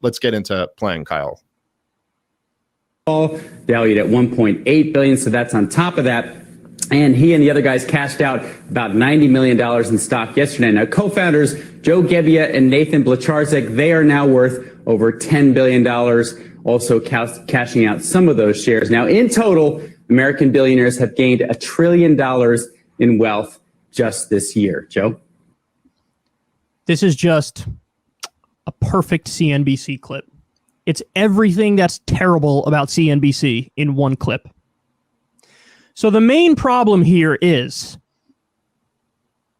let's get into playing Kyle. Valued at $1.8 billion, so that's on top of that. And he and the other guys cashed out about $90 million in stock yesterday. Now, co-founders Joe Gebbia and Nathan Blecharczyk, they are now worth over $10 billion, also cashing out some of those shares. Now, in total, American billionaires have gained $1 trillion in wealth just this year. Joe? This is just a perfect CNBC clip. It's everything that's terrible about CNBC in one clip. So the main problem here is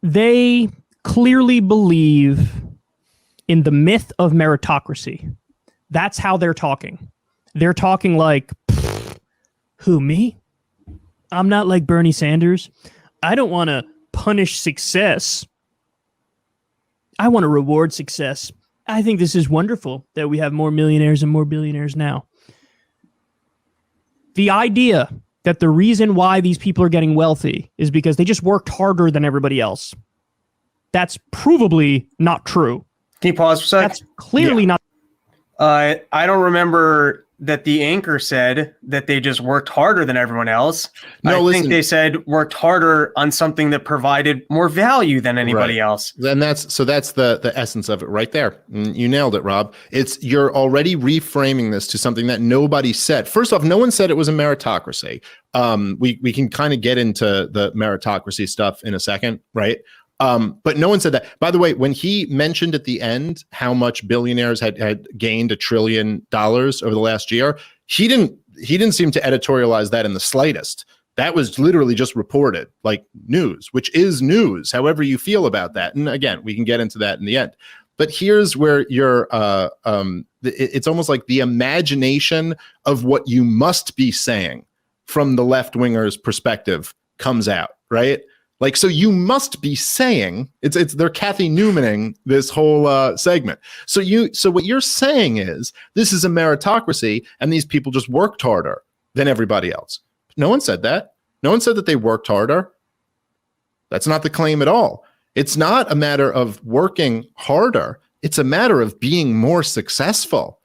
they clearly believe in the myth of meritocracy. That's how they're talking. They're talking like, who, me? I'm not like Bernie Sanders. I don't want to punish success. I want to reward success. I think this is wonderful that we have more millionaires and more billionaires now. The idea that the reason why these people are getting wealthy is because they just worked harder than everybody else. That's provably not true. Can you pause for a sec? That's clearly not. I don't remember that the anchor said that they just worked harder than everyone else. No, I think they said worked harder on something that provided more value than anybody else. And that's the essence of it right there. You nailed it, Rob. You're already reframing this to something that nobody said. First off, no one said it was a meritocracy. We can kind of get into the meritocracy stuff in a second, right? But no one said that. By the way, when he mentioned at the end how much billionaires had gained $1 trillion over the last year, he didn't seem to editorialize that in the slightest. That was literally just reported like news, which is news, however you feel about that. And again, we can get into that in the end. But here's where it's almost like the imagination of what you must be saying from the left-winger's perspective comes out, right? Like, so you must be saying they're Kathy Newmaning this whole segment. So what you're saying is this is a meritocracy and these people just worked harder than everybody else. No one said that. No one said that they worked harder. That's not the claim at all. It's not a matter of working harder. It's a matter of being more successful.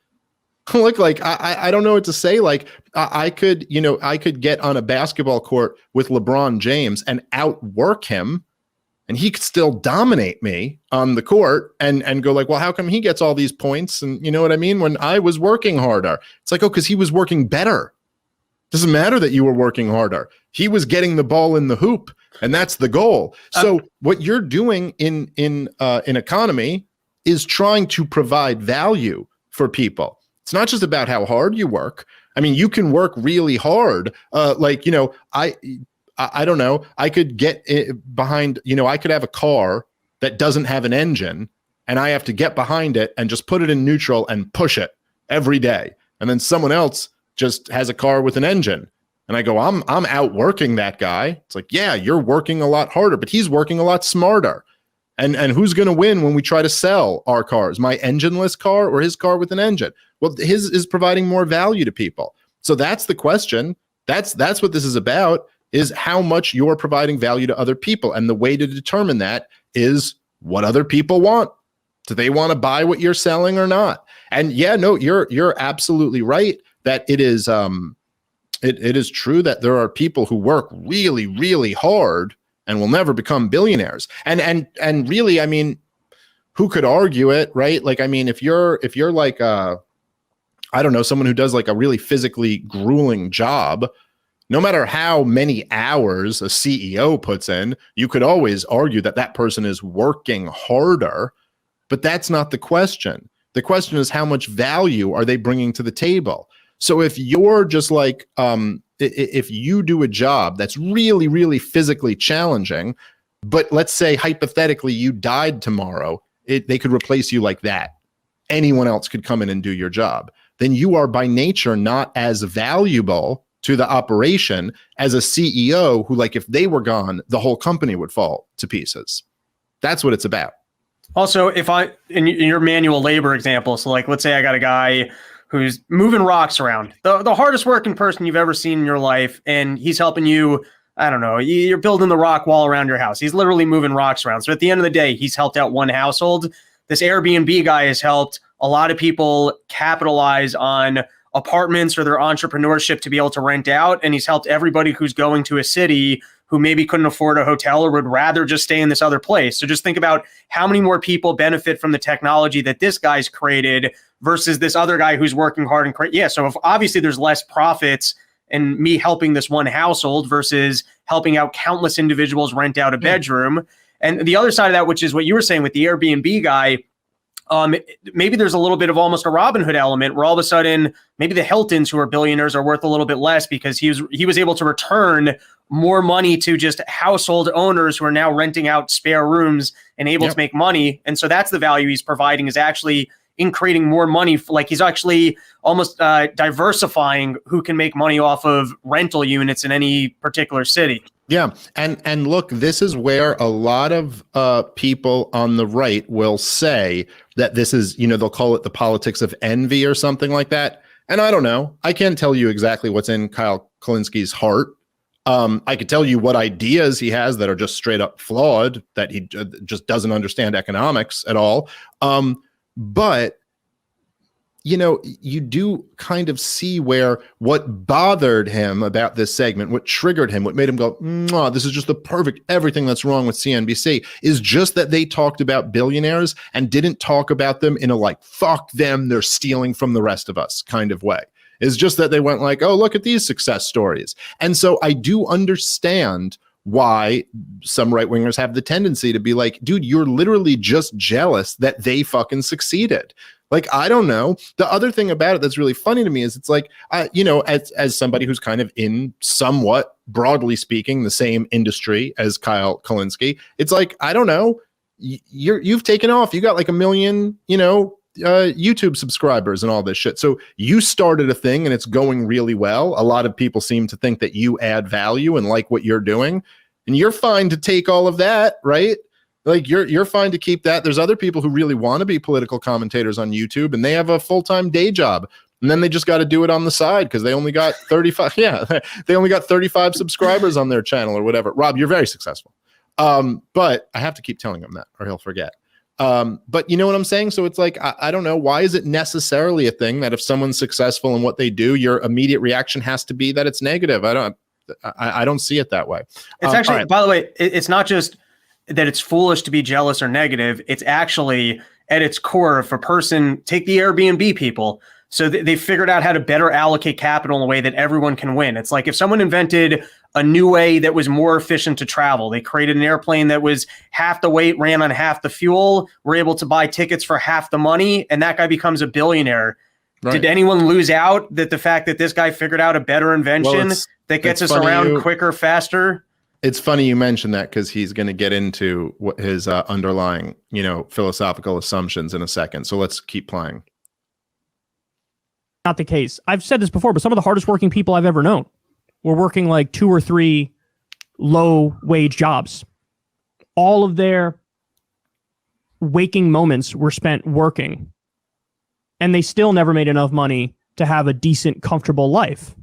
Look, like I don't know what to say. Like I could get on a basketball court with LeBron James and outwork him, and he could still dominate me on the court and go like, well, how come he gets all these points? And you know what I mean? When I was working harder, it's like, oh, because he was working better. Doesn't matter that you were working harder. He was getting the ball in the hoop, and that's the goal. So what you're doing in economy is trying to provide value for people. It's not just about how hard you work. I mean, you can work really hard. I don't know. I could get behind, I could have a car that doesn't have an engine and I have to get behind it and just put it in neutral and push it every day. And then someone else just has a car with an engine. And I go, I'm outworking that guy. It's like, yeah, you're working a lot harder, but he's working a lot smarter. And who's going to win when we try to sell our cars? My engineless car or his car with an engine? Well, his is providing more value to people. So that's the question. That's what this is about, is how much you're providing value to other people. And the way to determine that is what other people want. Do they want to buy what you're selling or not? And yeah, no, you're absolutely right that it is true that there are people who work really, really hard and will never become billionaires. And really, I mean, who could argue it, right? Like, I mean, if you're like I don't know, someone who does like a really physically grueling job, no matter how many hours a CEO puts in, you could always argue that that person is working harder, but that's not the question. The question is, how much value are they bringing to the table? So if you're just like, if you do a job that's really, really physically challenging, but let's say hypothetically you died tomorrow, they could replace you like that. Anyone else could come in and do your job. Then you are by nature not as valuable to the operation as a CEO who, like, if they were gone, the whole company would fall to pieces. That's what it's about. Also, if in your manual labor example, so like, let's say I got a guy who's moving rocks around, the hardest working person you've ever seen in your life, and he's helping you, I don't know, you're building the rock wall around your house. He's literally moving rocks around. So at the end of the day, he's helped out one household. This Airbnb guy has helped a lot of people capitalize on apartments or their entrepreneurship to be able to rent out. And he's helped everybody who's going to a city who maybe couldn't afford a hotel or would rather just stay in this other place. So just think about how many more people benefit from the technology that this guy's created versus this other guy who's working hard and yeah. So if obviously there's less profits in me helping this one household versus helping out countless individuals rent out a bedroom. And the other side of that, which is what you were saying with the Airbnb guy, maybe there's a little bit of almost a Robin Hood element where all of a sudden maybe the Hiltons who are billionaires are worth a little bit less because he was able to return more money to just household owners who are now renting out spare rooms and able to make money. And so that's the value he's providing, is actually in creating more money. Like he's actually almost diversifying who can make money off of rental units in any particular city. Yeah. And look, this is where a lot of people on the right will say that this is, they'll call it the politics of envy or something like that. And I don't know. I can't tell you exactly what's in Kyle Kulinsky's heart. I could tell you what ideas he has that are just straight up flawed, that he just doesn't understand economics at all. But you do kind of see where what bothered him about this segment, what triggered him, what made him go, this is just the perfect, everything that's wrong with CNBC, is just that they talked about billionaires and didn't talk about them in a like, fuck them, they're stealing from the rest of us kind of way. It's just that they went like, oh, look at these success stories. And so I do understand why some right-wingers have the tendency to be like, dude, you're literally just jealous that they fucking succeeded. Like, I don't know. The other thing about it that's really funny to me is it's like, as somebody who's kind of in somewhat, broadly speaking, the same industry as Kyle Kulinsky, it's like, I don't know, you've taken off. You got like 1 million, YouTube subscribers and all this shit. So you started a thing and it's going really well. A lot of people seem to think that you add value and like what you're doing, and you're fine to take all of that, right? Like you're fine to keep that. There's other people who really want to be political commentators on YouTube and they have a full-time day job. And then they just got to do it on the side because they only got 35. Yeah, they only got 35 subscribers on their channel or whatever. Rob, you're very successful. But I have to keep telling him that or he'll forget. But you know what I'm saying? So it's like, I don't know. Why is it necessarily a thing that if someone's successful in what they do, your immediate reaction has to be that it's negative? I don't see it that way. It's actually, by the way, it's not just that it's foolish to be jealous or negative. It's actually at its core, if a person, take the Airbnb people. So they figured out how to better allocate capital in a way that everyone can win. It's like if someone invented a new way that was more efficient to travel, they created an airplane that was half the weight, ran on half the fuel, were able to buy tickets for half the money, and that guy becomes a billionaire. Right. Did anyone lose out that the fact that this guy figured out a better invention that gets us around quicker, faster? It's funny you mentioned that because he's going to get into what his underlying, philosophical assumptions in a second. So let's keep playing. Not the case. I've said this before, but some of the hardest working people I've ever known were working like 2 or 3 low wage jobs. All of their waking moments were spent working, and they still never made enough money to have a decent, comfortable life.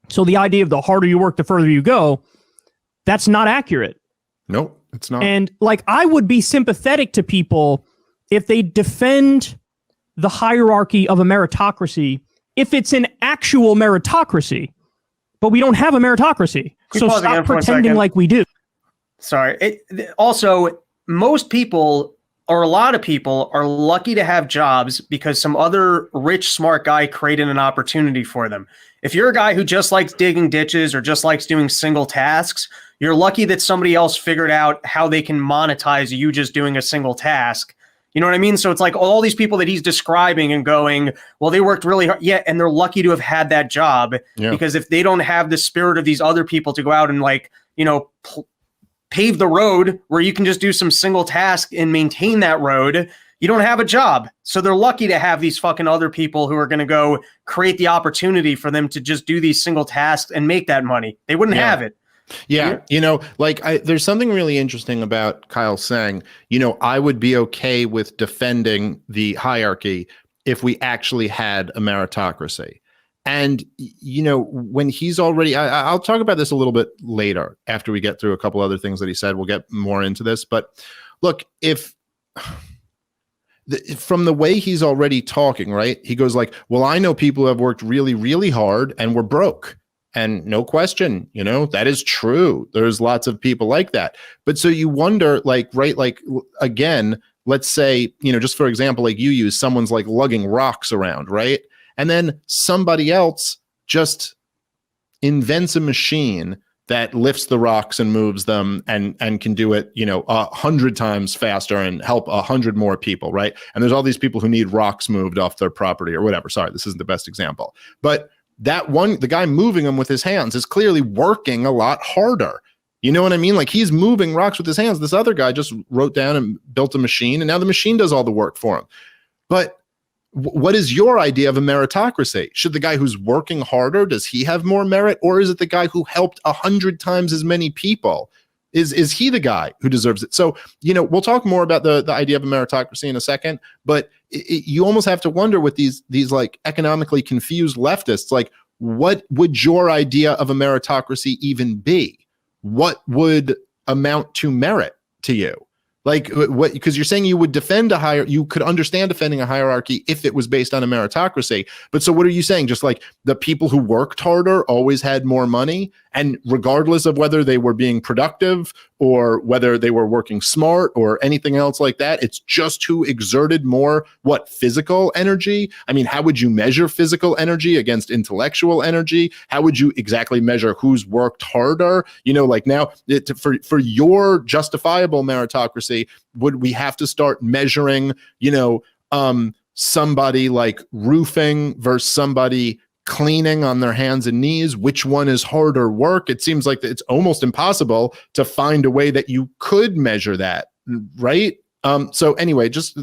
So the idea of the harder you work, the further you go, that's not accurate. Nope, it's not. And like, I would be sympathetic to people if they defend the hierarchy of a meritocracy if it's an actual meritocracy. But we don't have a meritocracy. So stop pretending like we do. Sorry. Also, most people, or a lot of people, are lucky to have jobs because some other rich, smart guy created an opportunity for them. If you're a guy who just likes digging ditches or just likes doing single tasks, you're lucky that somebody else figured out how they can monetize you just doing a single task. You know what I mean? So it's like all these people that he's describing and going, well, they worked really hard. Yeah, and they're lucky to have had that job because if they don't have the spirit of these other people to go out and pave the road where you can just do some single task and maintain that road, you don't have a job. So they're lucky to have these fucking other people who are going to go create the opportunity for them to just do these single tasks and make that money. They wouldn't have it. Yeah. There's something really interesting about Kyle saying, I would be okay with defending the hierarchy if we actually had a meritocracy. And, when he's already, I'll talk about this a little bit later after we get through a couple other things that he said. We'll get more into this. But look, if from the way he's already talking, right? He goes like, well, I know people who have worked really, really hard and were broke. And no question, that is true. There's lots of people like that. But so you wonder, like, right, like, again, let's say, just for example, like you use someone's like lugging rocks around, right? And then somebody else just invents a machine that lifts the rocks and moves them and can do it, 100 times faster and help 100 more people, right? And there's all these people who need rocks moved off their property or whatever. Sorry, this isn't the best example. But the guy moving them with his hands is clearly working a lot harder. You know what I mean? Like, he's moving rocks with his hands. This other guy just wrote down and built a machine, and now the machine does all the work for him. But what is your idea of a meritocracy? Should the guy who's working harder, does he have more merit? Or is it the guy who helped 100 times as many people? Is he the guy who deserves it? So, we'll talk more about the idea of a meritocracy in a second, but you almost have to wonder with these like economically confused leftists, like, what would your idea of a meritocracy even be? What would amount to merit to you? Like, what? Because you're saying you would you could understand defending a hierarchy if it was based on a meritocracy. But so what are you saying? Just like the people who worked harder always had more money, and regardless of whether they were being productive or whether they were working smart or anything else like that, it's just who exerted more, physical energy? I mean, how would you measure physical energy against intellectual energy? How would you exactly measure who's worked harder? Like now, for your justifiable meritocracy, would we have to start measuring, somebody like roofing versus somebody cleaning on their hands and knees? Which one is harder work? It seems like it's almost impossible to find a way that you could measure that, right? So anyway, just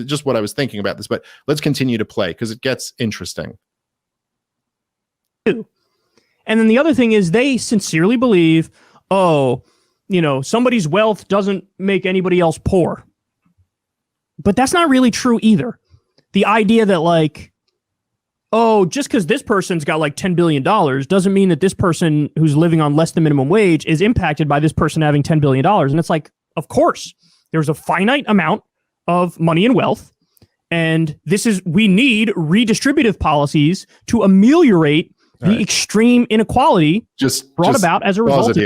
just what I was thinking about this, but let's continue to play because it gets interesting. And then the other thing is they sincerely believe, somebody's wealth doesn't make anybody else poor. But that's not really true either. The idea that like, just because this person's got like $10 billion doesn't mean that this person who's living on less than minimum wage is impacted by this person having $10 billion. And it's like, of course, there's a finite amount of money and wealth. And we need redistributive policies to ameliorate the extreme inequality brought about as a result.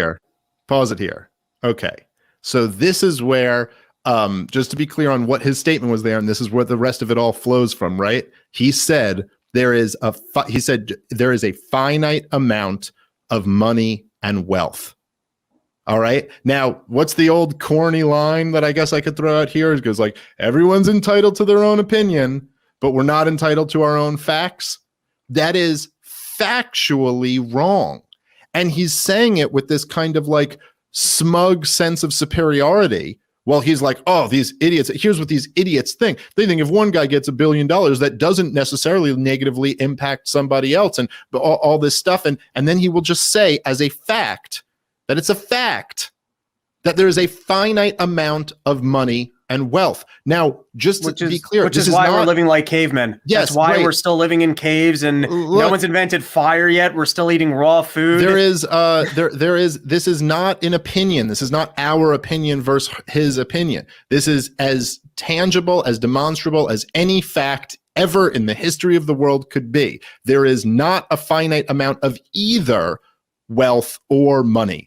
Pause it here. Okay. So this is where, just to be clear on what his statement was there, and this is where the rest of it all flows from, right? He said there is a finite amount of money and wealth. All right. Now, what's the old corny line that I guess I could throw out here? It goes like, everyone's entitled to their own opinion, but we're not entitled to our own facts. That is factually wrong. And he's saying it with this kind of like smug sense of superiority. Well, he's like, these idiots, here's what these idiots think. They think if one guy gets $1 billion, that doesn't necessarily negatively impact somebody else and all this stuff. And then he will just say as a fact that it's a fact that there is a finite amount of money and wealth. Now, just to be clear, which is why we're living like cavemen. Yes, that's why we're still living in caves and no one's invented fire yet. We're still eating raw food. This is not an opinion. This is not our opinion versus his opinion. This is as tangible, as demonstrable as any fact ever in the history of the world could be. There is not a finite amount of either wealth or money.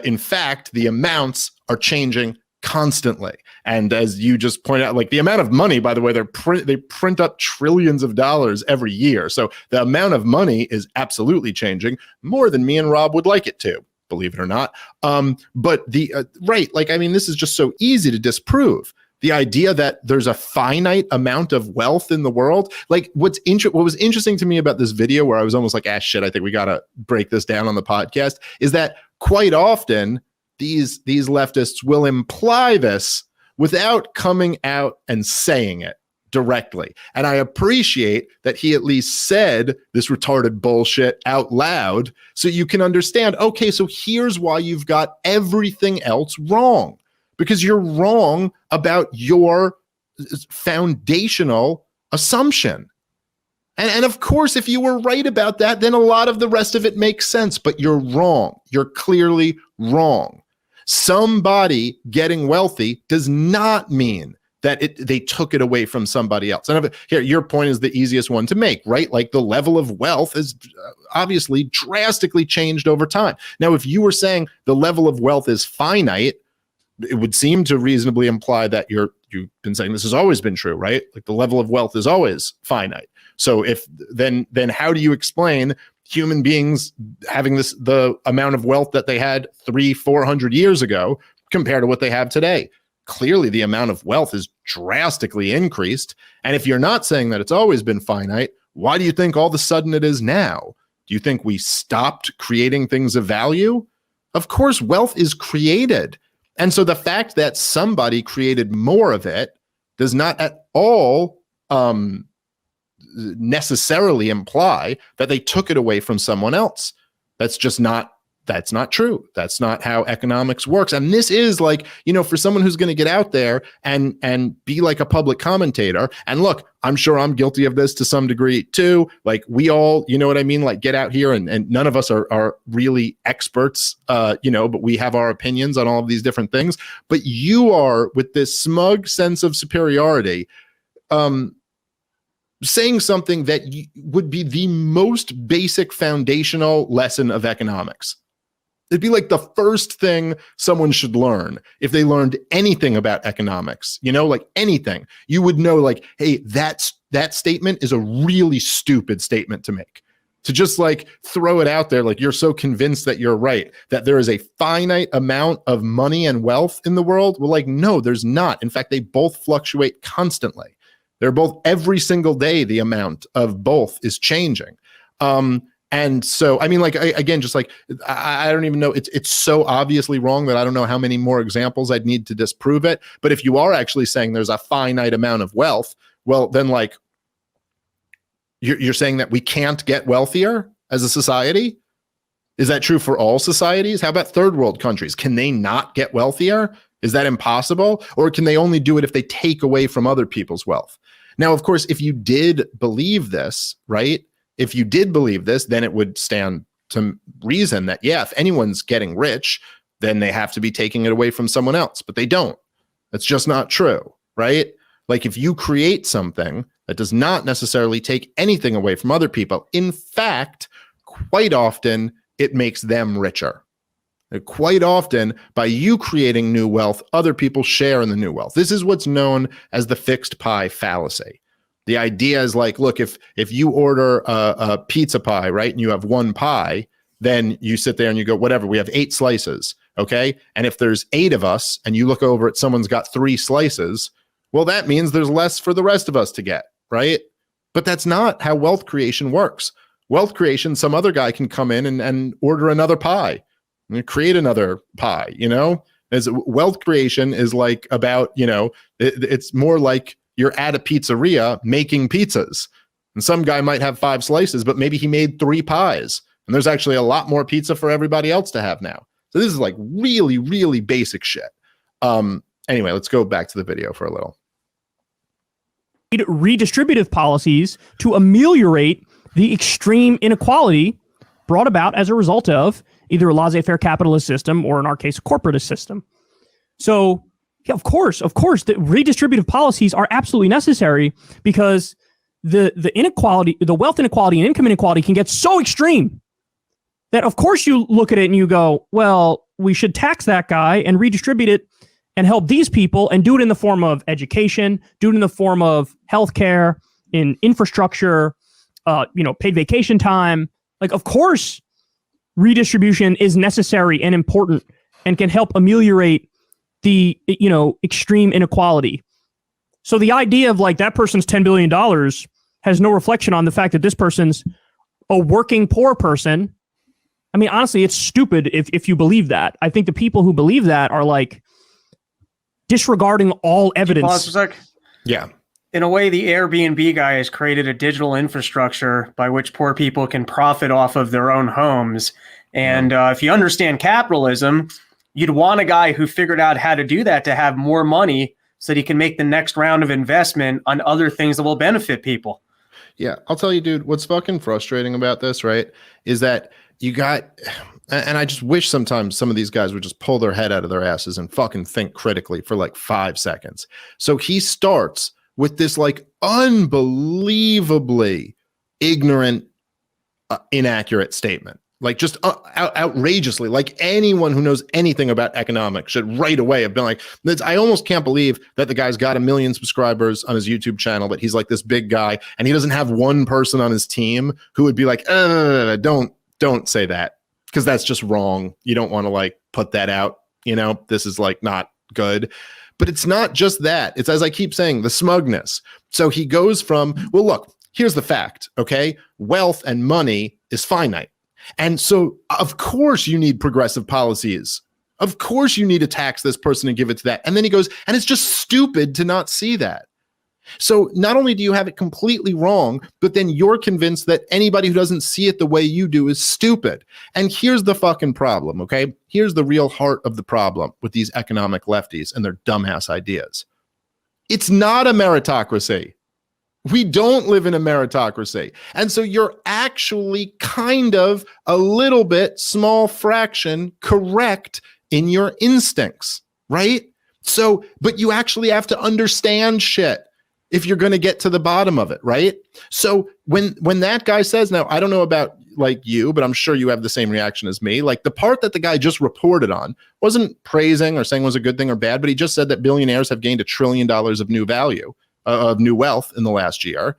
In fact, the amounts are changing constantly. And as you just pointed out, like the amount of money, by the way, they print up trillions of dollars every year. So the amount of money is absolutely changing more than me and Rob would like it to, believe it or not. But this is just so easy to disprove. The idea that there's a finite amount of wealth in the world. Like what was interesting to me about this video where I was almost like, shit, I think we got to break this down on the podcast, is that quite often these leftists will imply this without coming out and saying it directly. And I appreciate that he at least said this retarded bullshit out loud so you can understand, okay, so here's why you've got everything else wrong. Because you're wrong about your foundational assumption. And of course, if you were right about that, then a lot of the rest of it makes sense, but you're wrong. You're clearly wrong. Somebody getting wealthy does not mean that they took it away from somebody else. And here, your point is the easiest one to make, right? Like the level of wealth is obviously drastically changed over time. Now, if you were saying the level of wealth is finite, it would seem to reasonably imply that you've been saying this has always been true, right? Like the level of wealth is always finite. So if then how do you explain human beings having the amount of wealth that they had 300-400 years ago compared to what they have today? Clearly, the amount of wealth is drastically increased. And if you're not saying that it's always been finite, why do you think all of a sudden it is now? Do you think we stopped creating things of value? Of course, wealth is created. And so the fact that somebody created more of it does not at all necessarily imply that they took it away from someone else. That's not true. That's not how economics works. And this is like, for someone who's going to get out there and be like a public commentator. And look, I'm sure I'm guilty of this to some degree too. Like we all, you know what I mean? Like get out here and none of us are really experts, but we have our opinions on all of these different things. But you are, with this smug sense of superiority, saying something that would be the most basic foundational lesson of economics. It'd be like the first thing someone should learn if they learned anything about economics, like anything. You would know, like, hey, that statement is a really stupid statement to make. To just like throw it out there, like you're so convinced that you're right, that there is a finite amount of money and wealth in the world. Well, like, no, there's not. In fact, they both fluctuate constantly. They're both every single day. The amount of both is changing. And so, I mean, like, again, just like, I don't even know. It's so obviously wrong that I don't know how many more examples I'd need to disprove it. But if you are actually saying there's a finite amount of wealth, well, then like, you're saying that we can't get wealthier as a society? Is that true for all societies? How about third world countries? Can they not get wealthier? Is that impossible? Or can they only do it if they take away from other people's wealth? Now, of course, if you did believe this, right? If you did believe this, then it would stand to reason that, yeah, if anyone's getting rich, then they have to be taking it away from someone else. But they don't. That's just not true, right? Like if you create something that does not necessarily take anything away from other people, in fact, quite often it makes them richer. Quite often, by you creating new wealth, other people share in the new wealth. This is what's known as the fixed pie fallacy. The idea is like, look, if you order a pizza pie, right, and you have one pie, then you sit there and you go, whatever, we have 8 slices, okay? And if there's 8 of us and you look over at someone's got 3 slices, well, that means there's less for the rest of us to get, right? But that's not how wealth creation works. Wealth creation, some other guy can come in and order another pie and create another pie, As wealth creation is like about, it's more like you're at a pizzeria making pizzas. And some guy might have 5 slices, but maybe he made 3 pies. And there's actually a lot more pizza for everybody else to have now. So this is like really, really basic shit. Anyway, let's go back to the video for a little. Redistributive policies to ameliorate the extreme inequality brought about as a result of either a laissez-faire capitalist system or, in our case, a corporatist system. So, yeah, of course, the redistributive policies are absolutely necessary because the inequality, the wealth inequality and income inequality can get so extreme that, of course, you look at it and you go, well, we should tax that guy and redistribute it and help these people and do it in the form of education, do it in the form of healthcare, in infrastructure, paid vacation time. Like, of course, redistribution is necessary and important and can help ameliorate the, extreme inequality. So the idea of like that person's $10 billion has no reflection on the fact that this person's a working poor person. I mean, honestly, it's stupid if you believe that. I think the people who believe that are like disregarding all evidence. Pause for a sec. Yeah. In a way, the Airbnb guy has created a digital infrastructure by which poor people can profit off of their own homes. And if you understand capitalism, you'd want a guy who figured out how to do that to have more money so that he can make the next round of investment on other things that will benefit people. Yeah, I'll tell you, dude, what's fucking frustrating about this, right, is that you got, and I just wish sometimes some of these guys would just pull their head out of their asses and fucking think critically for like 5 seconds. So he starts with this like unbelievably ignorant, inaccurate statement. Like just outrageously, like anyone who knows anything about economics should right away have been like, I almost can't believe that the guy's got 1 million subscribers on his YouTube channel, but he's like this big guy and he doesn't have one person on his team who would be like, don't say that, because that's just wrong. You don't want to like put that out, you know, this is like not good. But it's not just that. It's, as I keep saying, the smugness. So he goes from, well, look, here's the fact, okay? Wealth and money is finite. And so, of course, you need progressive policies. Of course, you need to tax this person and give it to that. And then he goes, and it's just stupid to not see that. So not only do you have it completely wrong, but then you're convinced that anybody who doesn't see it the way you do is stupid. And here's the fucking problem, okay? Here's the real heart of the problem with these economic lefties and their dumbass ideas. It's not a meritocracy. We don't live in a meritocracy. And so you're actually kind of a little bit, small fraction, correct in your instincts, right? So, but you actually have to understand shit if you're going to get to the bottom of it, right? So when that guy says, now, I don't know about like you, but I'm sure you have the same reaction as me. Like the part that the guy just reported on wasn't praising or saying was a good thing or bad, but he just said that billionaires have gained $1 trillion of new value. Of new wealth in the last year.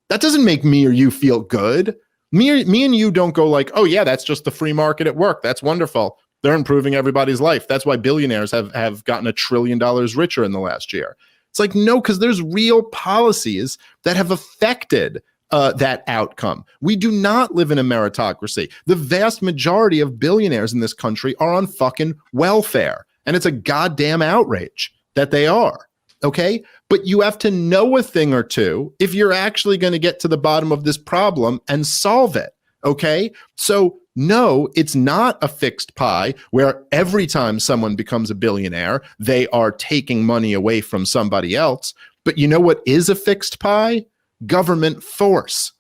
That doesn't make me or you feel good. Me and you don't go like, oh yeah, that's just the free market at work. That's wonderful. They're improving everybody's life. That's why billionaires have gotten $1 trillion richer in the last year. It's like, no, because there's real policies that have affected that outcome. We do not live in a meritocracy. The vast majority of billionaires in this country are on fucking welfare. And it's a goddamn outrage that they are. Okay, but you have to know a thing or two if you're actually going to get to the bottom of this problem and solve it. Okay, so no, it's not a fixed pie where every time someone becomes a billionaire, they are taking money away from somebody else. But you know what is a fixed pie? Government force.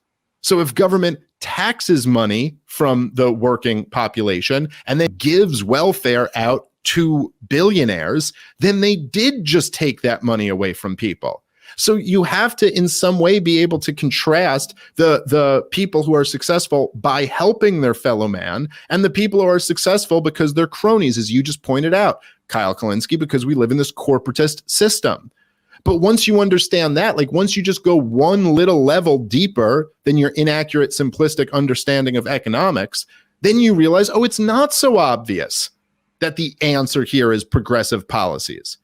So if government taxes money from the working population and then gives welfare out to billionaires, then they did just take that money away from people. So you have to in some way be able to contrast the people who are successful by helping their fellow man and the people who are successful because they're cronies, as you just pointed out, Kyle Kulinsky, because we live in this corporatist system. But once you understand that, like once you just go one little level deeper than your inaccurate, simplistic understanding of economics, then you realize, oh, it's not so obvious that the answer here is progressive policies.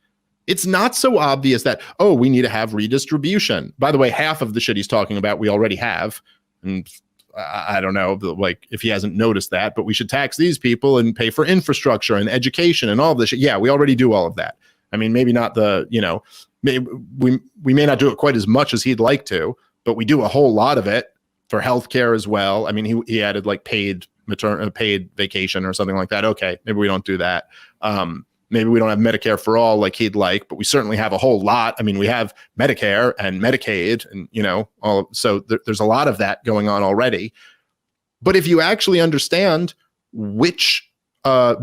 It's not so obvious that, oh, we need to have redistribution. By the way, half of the shit he's talking about, we already have. And I don't know, like if he hasn't noticed that, but we should tax these people and pay for infrastructure and education and all of this shit. Yeah, we already do all of that. I mean, maybe not the, you know, maybe we may not do it quite as much as he'd like to, but we do a whole lot of it for healthcare as well. I mean, he added like paid vacation or something like that. Okay, maybe we don't do that. Maybe we don't have Medicare for all like he'd like, but we certainly have a whole lot. I mean, we have Medicare and Medicaid and, you know, so there's a lot of that going on already. But if you actually understand which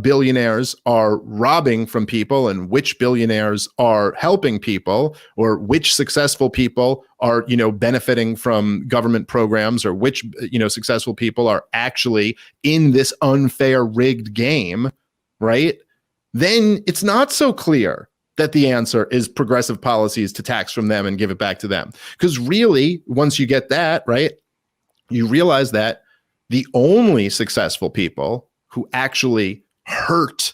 billionaires are robbing from people and which billionaires are helping people, or which successful people are, you know, benefiting from government programs, or which, you know, successful people are actually in this unfair rigged game, right? Then it's not so clear that the answer is progressive policies to tax from them and give it back to them. Because really, once you get that, right, you realize that the only successful people who actually hurt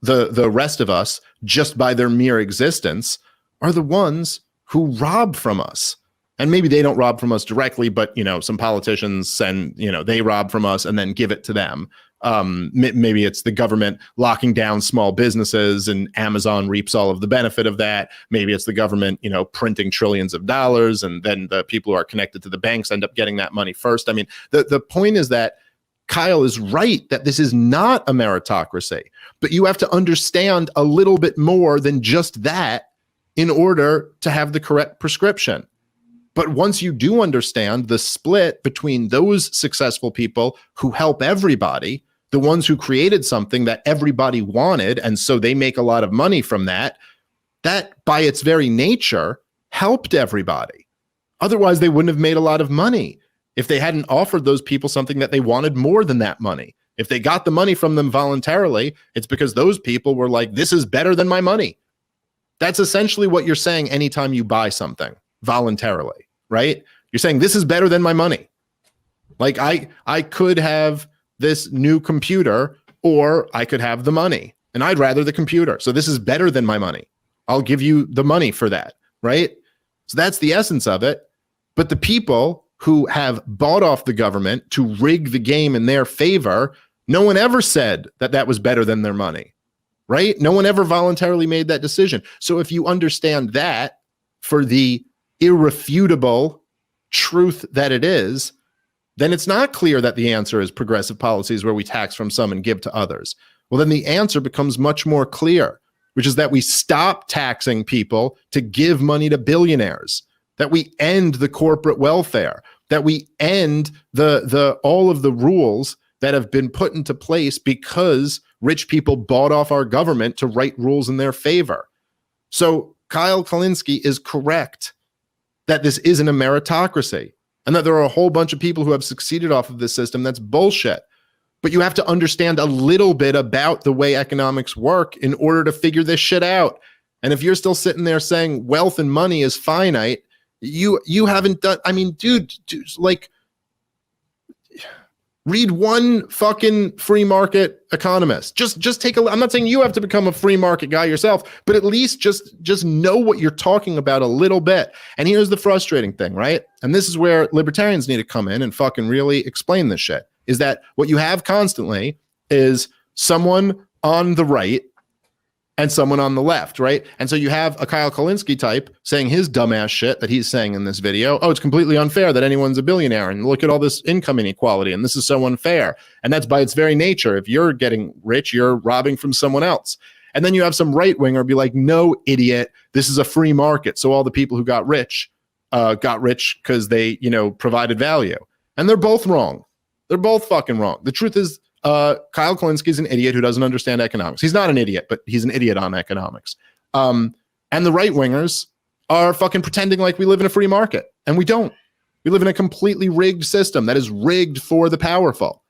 the rest of us just by their mere existence are the ones who rob from us. And maybe they don't rob from us directly, but, you know, some politicians send, you know, they rob from us and then give it to them. Maybe it's the government locking down small businesses and Amazon reaps all of the benefit of that. Maybe it's the government, you know, printing trillions of dollars, and then the people who are connected to the banks end up getting that money first. I mean, the point is that Kyle is right that this is not a meritocracy, but you have to understand a little bit more than just that in order to have the correct prescription. But once you do understand the split between those successful people who help everybody, the ones who created something that everybody wanted, and so they make a lot of money from that, that by its very nature helped everybody. Otherwise, they wouldn't have made a lot of money if they hadn't offered those people something that they wanted more than that money. If they got the money from them voluntarily, it's because those people were like, this is better than my money. That's essentially what you're saying anytime you buy something voluntarily, right? You're saying this is better than my money. Like I could have this new computer, or I could have the money, and I'd rather the computer. So this is better than my money. I'll give you the money for that, right? So that's the essence of it. But the people who have bought off the government to rig the game in their favor, no one ever said that that was better than their money, right? No one ever voluntarily made that decision. So if you understand that for the irrefutable truth that it is, then it's not clear that the answer is progressive policies where we tax from some and give to others. Well, then the answer becomes much more clear, which is that we stop taxing people to give money to billionaires, that we end the corporate welfare, that we end the all of the rules that have been put into place because rich people bought off our government to write rules in their favor. So Kyle Kulinsky is correct that this isn't a meritocracy, and that there are a whole bunch of people who have succeeded off of this system. That's bullshit. But you have to understand a little bit about the way economics work in order to figure this shit out. And if you're still sitting there saying wealth and money is finite, you haven't done, I mean, dude, like, read one fucking free market economist. Just take a, I'm not saying you have to become a free market guy yourself, but at least just know what you're talking about a little bit. And here's the frustrating thing, right? And this is where libertarians need to come in and fucking really explain this shit, is that what you have constantly is someone on the right and someone on the left, right? And so you have a Kyle Kulinsky type saying his dumbass shit that he's saying in this video. Oh, it's completely unfair that anyone's a billionaire, and look at all this income inequality, and this is so unfair. And that's by its very nature. If you're getting rich, you're robbing from someone else. And then you have some right-winger be like, no, idiot, this is a free market. So all the people who got rich because they, provided value. And they're both wrong. They're both fucking wrong. The truth is, Kyle Kulinsky is an idiot who doesn't understand economics. He's not an idiot, but he's an idiot on economics. And the right-wingers are fucking pretending like we live in a free market, and we don't. We live in a completely rigged system that is rigged for the powerful.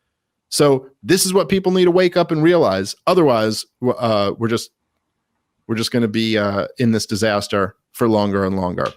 So this is what people need to wake up and realize. Otherwise, we're just going to be in this disaster for longer and longer.